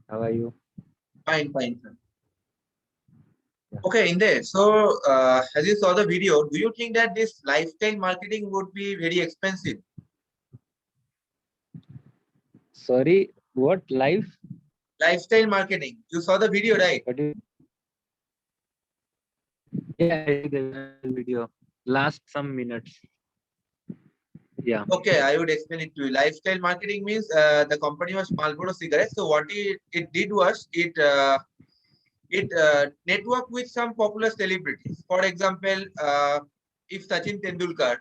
How are you? Fine, fine, sir. Yeah. Okay, in there. So, as you saw the video, do you think that this lifestyle marketing would be very expensive? Sorry, what live? Lifestyle marketing. You saw the video, right? What is? Yeah, I see the video. Last some minutes. Yeah. Okay, I would explain it to you. Lifestyle marketing means the company was Marlboro cigarettes. So what it did was it networked with some popular celebrities. For example, if Sachin Tendulkar,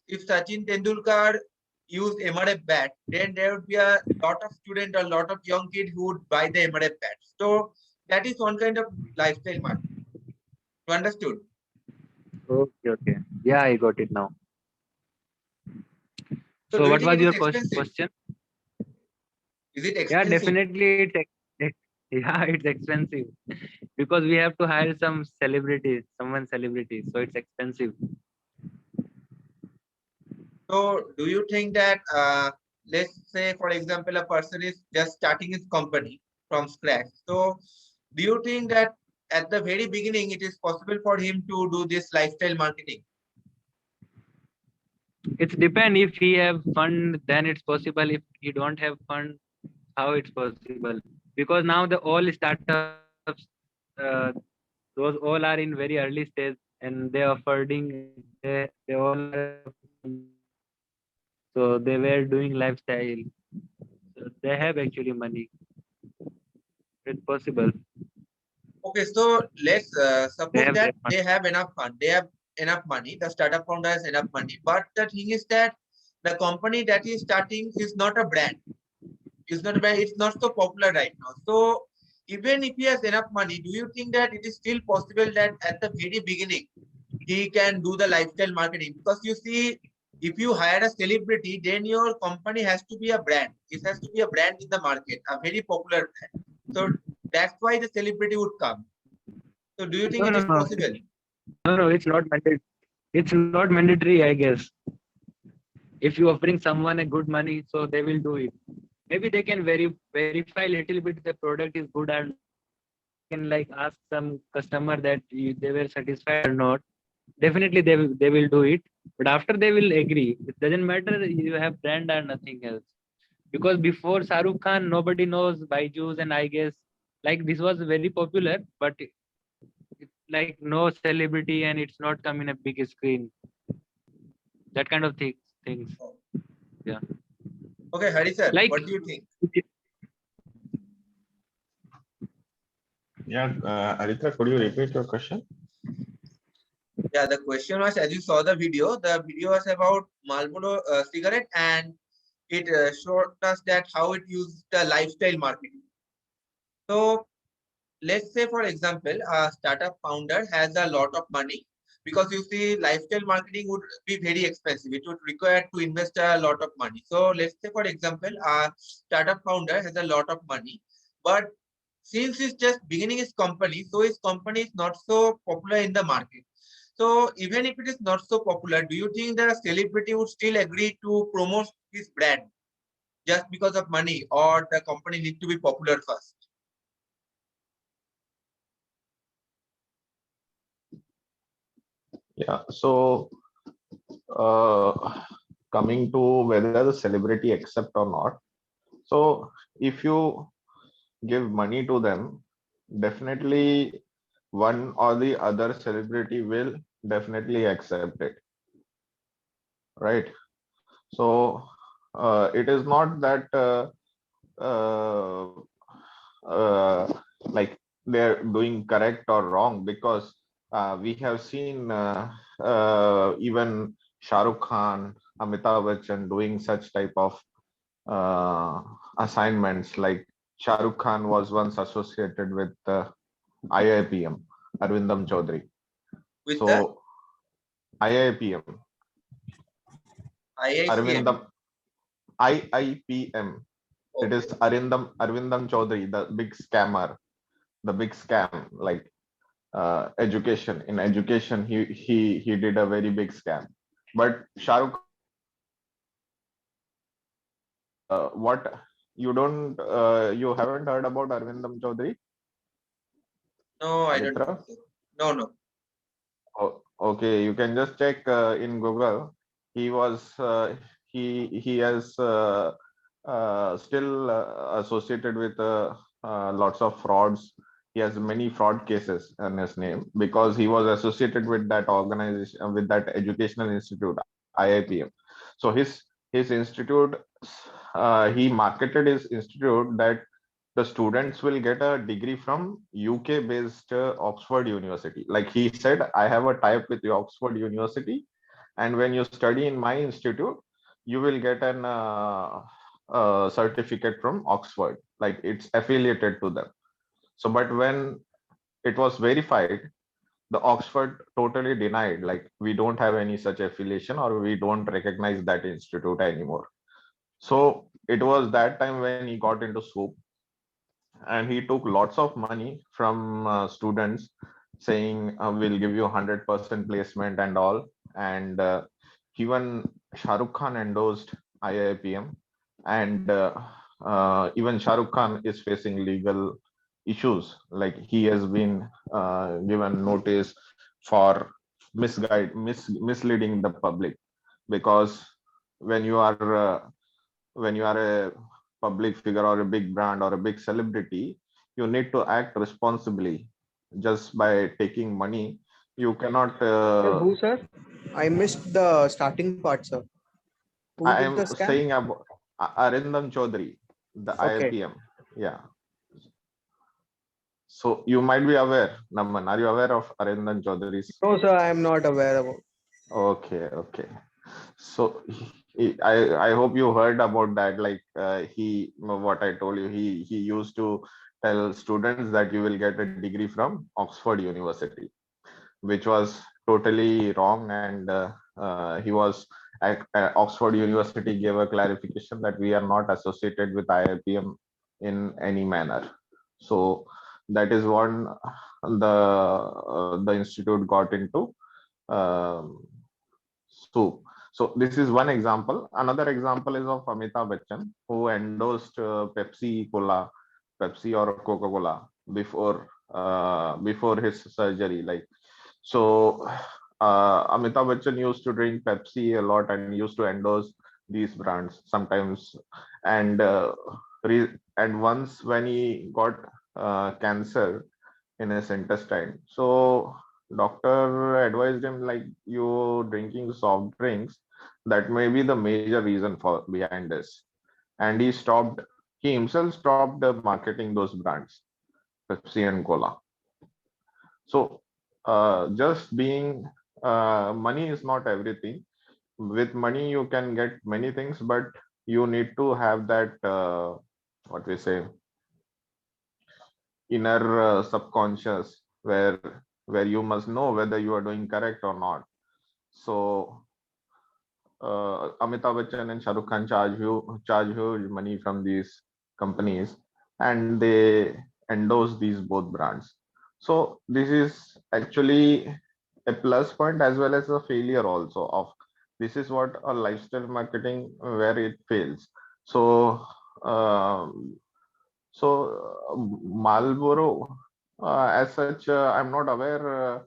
if Sachin Tendulkar used MRF bat, then there would be a lot of student, a lot of young kids who would buy the MRF bat. So that is one kind of lifestyle marketing. You understood? Okay, okay. Yeah, I got it now. So So, do you what think was it is your first expensive? question? Is it Yeah, expensive? definitely yeah, it's expensive because we have to hire some celebrities, someone celebrity, so it's expensive. So do you think that let's say for example a person is just starting his company from scratch. So do you think that at the very beginning it is possible for him to do this lifestyle marketing? It's depend if he have fund, then it's possible. If he don't have fund, how it's possible? Because now the all startups, uh, those all are in very early stage and they are funding. They all are so they were doing lifestyle. So they have actually money. It's possible. Okay, so let's They suppose have their that fund. they have enough fund, they have enough money, the startup founder has enough money. But the thing is that the company that is starting is not a brand. It's not a brand, it's not so popular right now. So even if he has enough money, do you think that it is still possible that at the very beginning he can do the lifestyle marketing? Because you see, if you hire a celebrity, then your company has to be a brand. It has to be a brand in the market, a very popular brand. So that's why the celebrity would come. So do you think No, it no, is no. possible? No, it's not mandatory. It's not mandatory, I guess. If you offering someone a good money, so they will do it. Maybe they can verify little bit the product is good or not. They can like ask some customer that they were satisfied or not. Definitely they will do it. But after they will agree. It doesn't matter you have brand or nothing else. Because before Shahrukh Khan, nobody knows Byju's, and I guess like this was very popular, but it's like no celebrity and it's not come in a big screen. That kind of things. Oh. Yeah. Okay, Hari sir, Like what do you think? Yeah, Aritra, could you repeat your question? Yeah, the question was, as you saw the video was about Marlboro cigarette, and it showed us that how it used the lifestyle marketing. So let's say, for example, a startup founder has a lot of money, because you see, lifestyle marketing would be very expensive. It would require to invest a lot of money. So let's say, for example, a startup founder has a lot of money, but since he's just beginning his company, so his company is not so popular in the market. So even if it is not so popular, do you think the celebrity would still agree to promote his brand just because of money, or the company need to be popular first? Yeah, so coming to whether the celebrity accept or not. So if you give money to them, definitely one or the other celebrity will definitely accept it, right? So it is not that uh, uh, like they're doing correct or wrong, because we have seen even Shah Rukh Khan, Amitabh Bachchan doing such type of uh, assignments. Like Shah Rukh Khan was once associated with IIPM, Arvindam Chaudhary. With the So IIPM, IICM? Arvindam, IIPM. It is Okay. Arvindam Chaudhary, the big scammer, the big scam, like education. In education, he did a very big scam. But Shah Rukh Khan, what you haven't heard about Arvindam Chaudhary, No, I don't think Mitra? so. No, no. Oh, okay, you can just check in Google. He was he has still associated with lots of frauds. He has many fraud cases in his name because he was associated with that organization, with that educational institute, IIPM. So his institute, he marketed his institute that the students will get a degree from UK based Oxford University. Like he said, I have a tie up with the Oxford University, and when you study in my institute, you will get an certificate from Oxford. Like it's affiliated to them. So, but when it was verified, the Oxford totally denied, like we don't have any such affiliation or we don't recognize that institute anymore. So it was that time when he got into soup, and he took lots of money from students saying we'll give you 100% placement and all. And even Shah Rukh Khan endorsed IIPM, and even Shah Rukh Khan is facing legal issues. Like he has been given notice for misleading the public, because when you are when you are a public figure or a big brand or a big celebrity, you need to act responsibly. Just by taking money, you cannot. Sir, who, sir? I missed the starting part, sir. Who I did the am scam? saying about Arindam Chaudhary, the Okay. IIPM. Yeah. So you might be aware, Naman. Are you aware of Arindam Chaudhary's? No, sir, I am not aware about. Okay, okay. So I hope you heard about that. Like what I told you, he used to tell students that you will get a degree from Oxford University, which was totally wrong. And he was Oxford University gave a clarification that we are not associated with IIPM in any manner. So that is one the institute got into. Um, so, so this is one example. Another example is of Amitabh Bachchan, who endorsed Pepsi Cola, Pepsi or Coca Cola before his surgery. Like so, Amitabh Bachchan used to drink Pepsi a lot and used to endorse these brands sometimes. And and once when he got cancer in his intestine, so doctor advised him like you drinking soft drinks, that may be the major reason for behind this. And he himself stopped marketing those brands, Pepsi and Cola. So just being money is not everything. With money you can get many things, but you need to have that what we say, inner subconscious, where you must know whether you are doing correct or not. So Amitabh Bachchan and Shah Rukh Khan charge huge money from these companies, and they endorse these both brands. So this is actually a plus point as well as a failure also of, this is what a lifestyle marketing where it fails. So um, Marlboro, as such, I'm not aware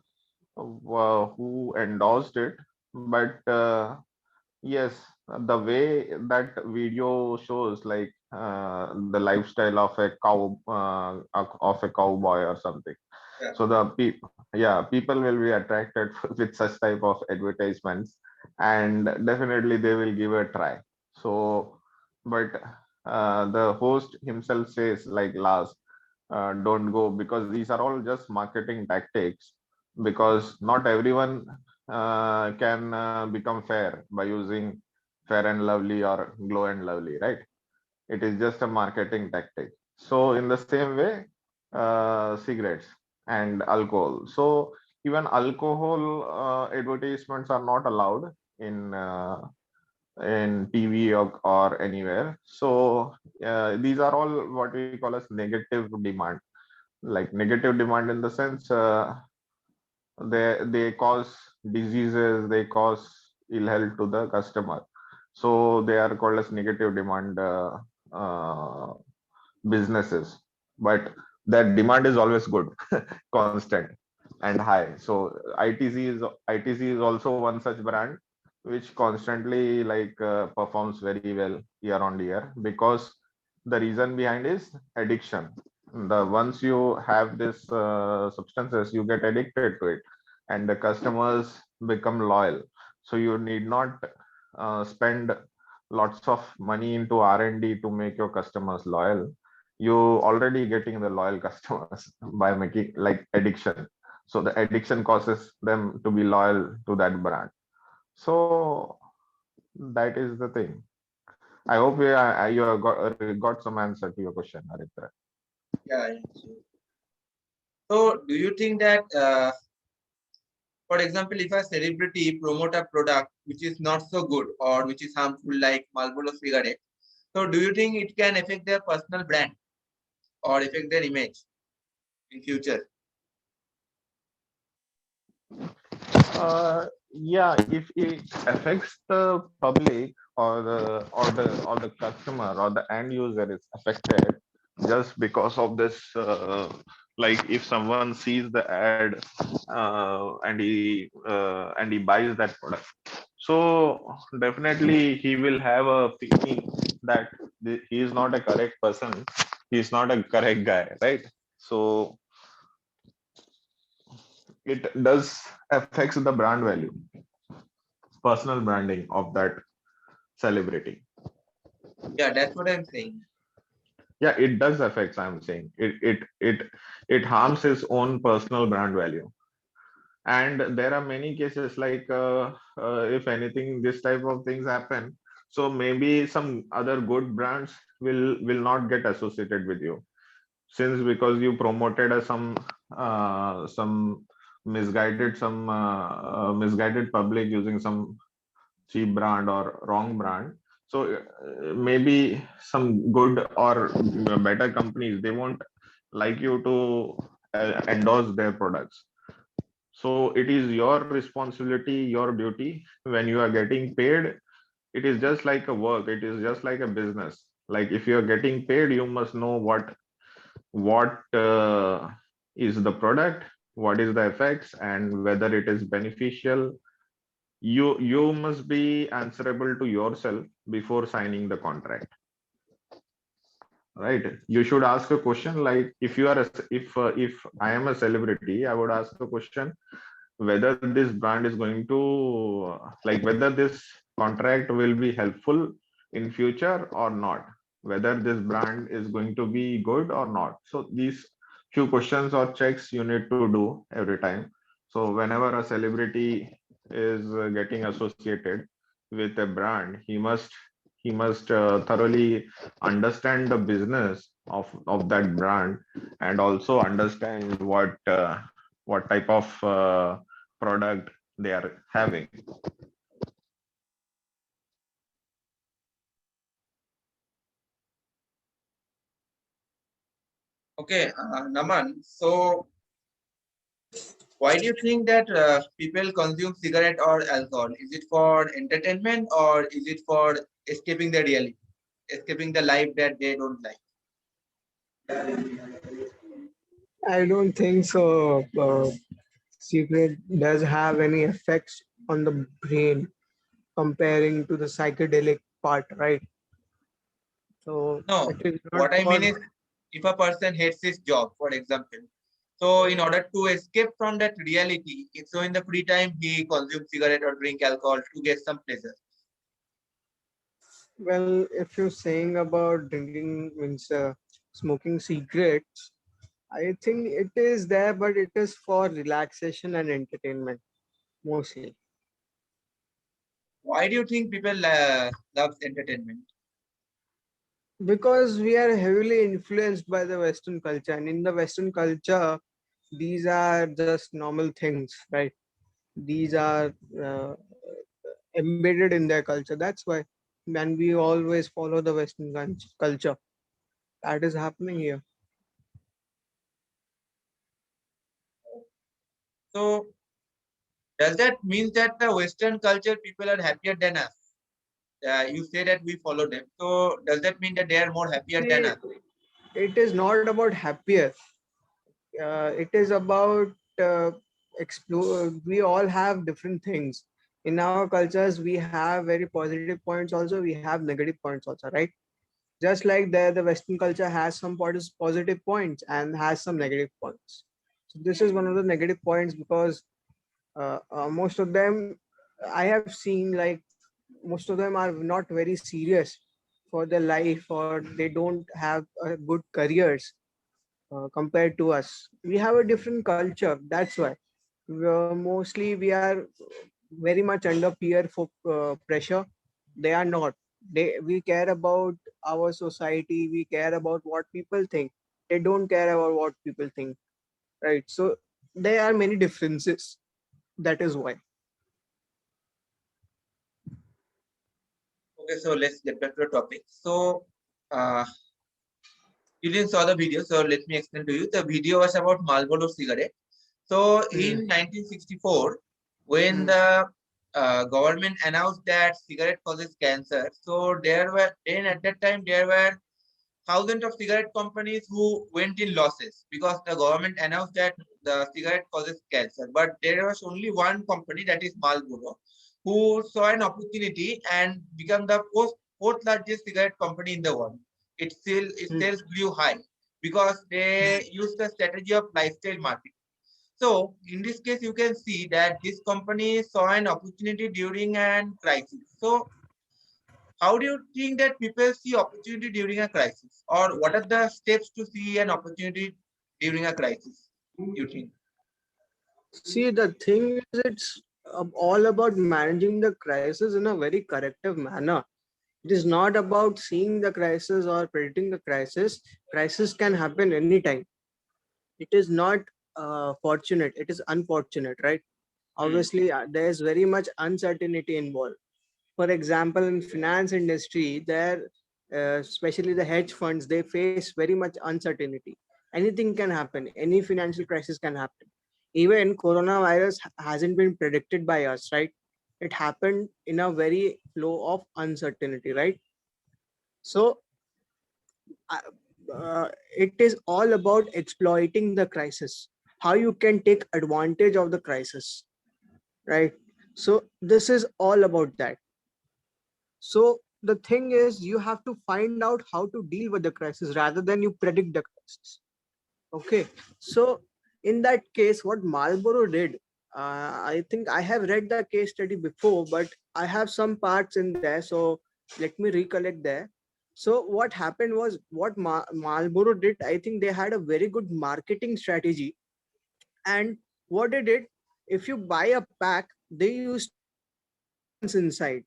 who endorsed it, but yes, the way that video shows, like the lifestyle of a of a cowboy or something. Yeah. So yeah, people will be attracted with such type of advertisements, and definitely they will give a try. So, but the host himself says like last, don't go, because these are all just marketing tactics, because not everyone can become fair by using Fair and Lovely or Glow and Lovely, right? It is just a marketing tactic. So in the same way, cigarettes and alcohol. So even alcohol advertisements are not allowed in TV or anywhere. So these are all what we call as negative demand. Like negative demand in the sense they cause diseases, they cause ill health to the customer. So they are called as negative demand uh, businesses, but that demand is always good, constant and high. So ITC is also one such brand which constantly performs very well year on year, because the reason behind is addiction. The once you have this substances, you get addicted to it, and the customers become loyal. So you need not spend lots of money into R&D to make your customers loyal. You already getting the loyal customers by making like addiction. So the addiction causes them to be loyal to that brand. So that is the thing. I hope you have got some answer to your question, Aritra. Yeah. So do you think that, for example, if a celebrity promote a product which is not so good or which is harmful, like Marlboro cigarette, so do you think it can affect their personal brand or affect their image in future? Yeah, if it affects the public or the customer or the end user is affected just because of this, like if someone sees the ad and he buys that product, so definitely he will have a feeling that he is not a correct person, he is not a correct guy, right? So it does affects the brand value, personal branding of that celebrity. Yeah, that's what I'm saying. Yeah, it does affects, I'm saying it harms his own personal brand value. And there are many cases like if anything this type of things happen, so maybe some other good brands will not get associated with you, since because you promoted some misguided public using some cheap brand or wrong brand. So maybe some good or better companies, they won't like you to endorse their products. So it is your responsibility, your duty. When you are getting paid, it is just like a work, it is just like a business. Like if you are getting paid, you must know what is the product, what is the effects, and whether it is beneficial. You must be answerable to yourself before signing the contract, right? You should ask a question like, if you are if I am a celebrity, I would ask a question whether this brand is going to like whether this contract will be helpful in future or not, whether this brand is going to be good or not. So these few questions or checks you need to do every time. So whenever a celebrity is getting associated with a brand, he must thoroughly understand the business of that brand, and also understand what type of product they are having. Okay, Naman. So why do you think that people consume cigarette or alcohol? Is it for entertainment or is it for escaping the reality, escaping the life that they don't like? I don't think so. Secret does have any effects on the brain comparing to the psychedelic part, right? So No, it is not what I for. mean is, if a person hates his job, for example, so in order to escape from that reality, so in the free time he consumes cigarette or drink alcohol to get some pleasure. Well, if you're saying about drinking means smoking cigarettes, I think it is there, but it is for relaxation and entertainment mostly. Why do you think people love entertainment? Because we are heavily influenced by the Western culture, and in the Western culture, these are just normal things, right? These are uh, embedded in their culture. That's why, and we always follow the Western culture. That is happening here. So does that mean that the Western culture people are happier than us? you say that we follow them. So does that mean that they are more happier than us? It is not about happier. It is about explore. We all have different things. In our cultures, we have very positive points also. We have negative points also, right? Just like the Western culture has some positive points and has some negative points. So this is one of the negative points because most of them I have seen, like most of them are not very serious for their life, or they don't have good careers compared to us. We have a different culture. That's why mostly we are very much under peer for pressure. They are not. We care about our society. We care about what people think. They don't care about what people think, right? So there are many differences. That is why. Okay, so let's get back to the topic. So you didn't saw the video, so let me explain to you. The video was about Marlboro cigarette. So in 1964, when the government announced that cigarette causes cancer, so there were then at that time there were thousands of cigarette companies who went in losses because the government announced that the cigarette causes cancer. But there was only one company, that is Marlboro, who saw an opportunity and become the fourth largest cigarette company in the world. Its sales grew high because they used the strategy of lifestyle marketing. So in this case, you can see that this company saw an opportunity during an crisis. So how do you think that people see opportunity during a crisis, or what are the steps to see an opportunity during a crisis, you think? See, the thing is, it's all about managing the crisis in a very corrective manner. It is not about seeing the crisis or predicting the crisis. Crisis can happen anytime. It is not fortunate. It is unfortunate, right? Obviously, there's very much uncertainty involved. For example, in finance industry, there, especially the hedge funds, they face very much uncertainty. Anything can happen. Any financial crisis can happen. Even coronavirus hasn't been predicted by us, right? It happened in a very flow of uncertainty, right? So uh, it is all about exploiting the crisis. How you can take advantage of the crisis, right? So this is all about that. So the thing is, you have to find out how to deal with the crisis rather than you predict the crisis. Okay. So in that case, what Marlboro did, I think I have read the case study before, but I have some parts in there. So let me recollect there. So what happened was, what Marlboro did, I think they had a very good marketing strategy. And what they did, if you buy a pack, they used to have coupons inside.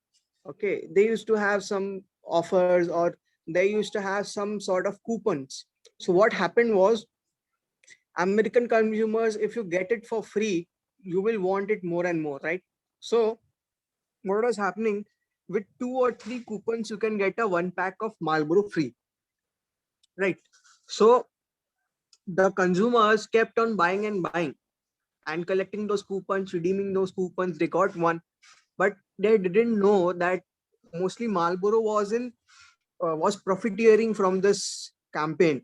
Okay, they used to have some offers, or they used to have some sort of coupons. So what happened was, American consumers, if you get it for free, you will want it more and more, right? So what was happening, with 2 or 3 coupons, you can get a 1 pack of Marlboro free, right? So the consumers kept on buying and buying and collecting those coupons, redeeming those coupons. They got one, but they didn't know that mostly Marlboro was profiteering from this campaign.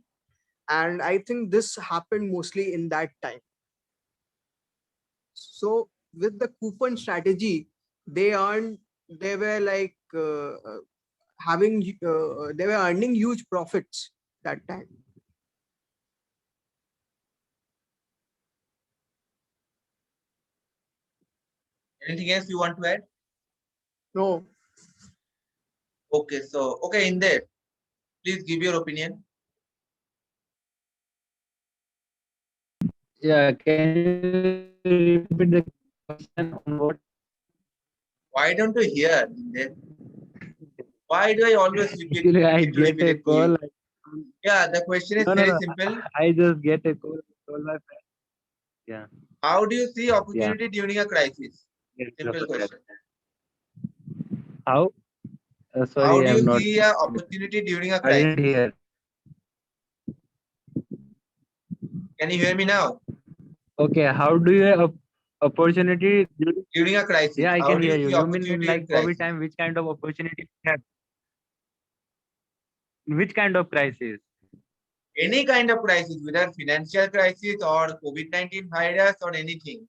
And I think this happened mostly in that time. So with the coupon strategy, they were like they were earning huge profits that time. Anything else you want to add? No, Okay, so okay, in there, please give your opinion. Yeah, can you repeat the question on what? Why don't you hear? In there? Why do I always Actually, I need to get repeat a it to you? call. Yeah, the question is No, no, very no. simple. I just get a call. Call my friend. Yeah. How do you see Yeah. opportunity during a crisis? Yes, Simple question. How? How Sorry, do I'm you not. see an opportunity during a I didn't crisis? hear. Can you hear me now? Okay, how do you Opportunity during, during a crisis? yeah, I How can do you hear you. see You mean in opportunity in like COVID crisis? time, which kind of opportunity we have? Which kind of crisis? Any kind of crisis, whether financial crisis or COVID-19 virus or anything.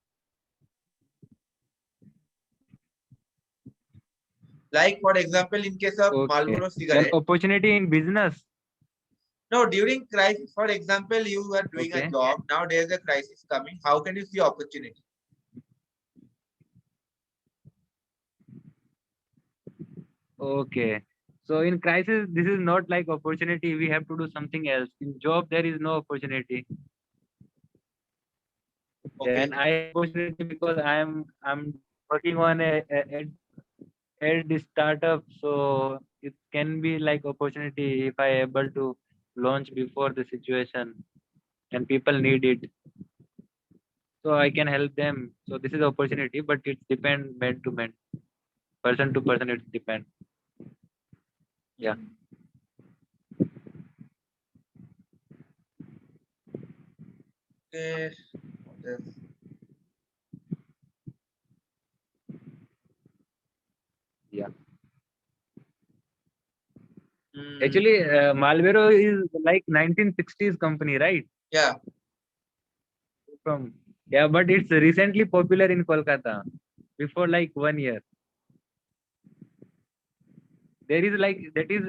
Like for example, in case of Okay. Marlboro Then cigarette. opportunity in business. No, during crisis, for example, you are doing a Okay. job. Now there's a crisis coming. How can you see opportunity? Okay. So in crisis, this is not like opportunity. We have to do something else. In job, there is no opportunity. Okay. Then I have opportunity because I'm working on a ed startup. So it can be like opportunity if I able to launch before the situation and people need it. So I can help them. So this is opportunity, but it depend man to man, person to person. It depend. Yeah. Okay. What else? Yeah. Hmm, Actually, Malboro is like 1960s company, right? yeah. From yeah, but it's recently popular in Kolkata. Before like 1 year, there is like that is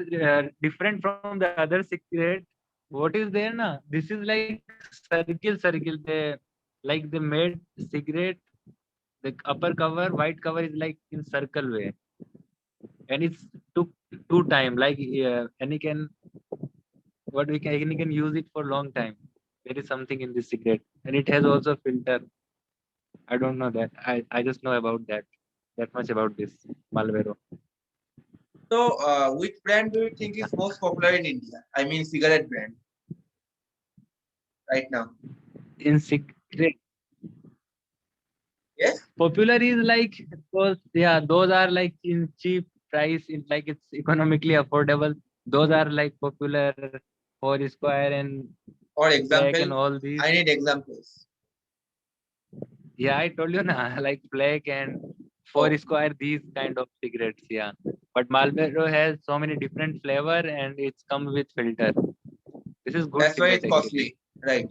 different from the other cigarette. What is there na? This is like circle. They made cigarette. The upper cover, white cover is like in circle way, and it's took two time. Like and you can what we can you can use it for long time. There is something in this cigarette, and it has also filter. I don't know that. I just know about that. That much about this Malvero. So, which brand do you think is most popular in India? I mean, cigarette brand right now. In cigarette, Yes. popular is like those. Yeah, those are like in cheap price. In like it's economically affordable. Those are like popular for Square and For Black example, and all these. I need examples. Yeah, I told you na like Black and Oh, Square these kind of cigarettes. Yeah, but Marlboro has so many different flavor and it's come with filter. This is good that's why cigarette it's actually. costly, right?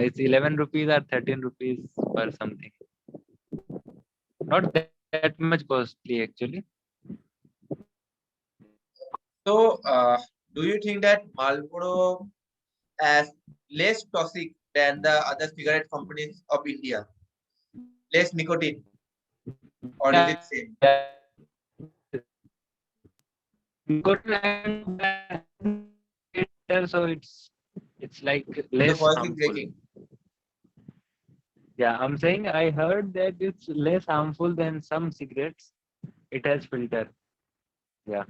It's 11 rupees or 13 rupees per something. Not that much costly actually. So, do you think that Marlboro as less toxic than the other cigarette companies of India? Less nicotine, or is it same? Yeah. So it's like Your less voice is harmful. breaking. Yeah, I'm saying I heard that it's less harmful than some cigarettes. It has filter. Yeah.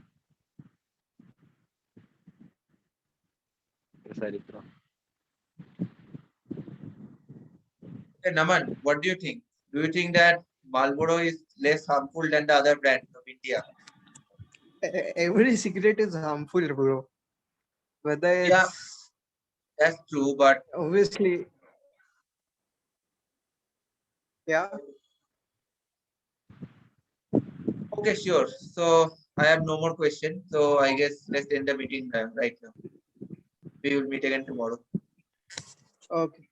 Sorry, bro. Okay, Naman, what do you think? Do you think that Marlboro is less harmful than the other brands of India? Every cigarette is harmful, bro. Whether Yeah, it's that's true, but obviously, yeah. okay, sure. So I have no more questions. So I guess let's end the meeting right now. We will meet again tomorrow. Okay.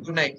Good night.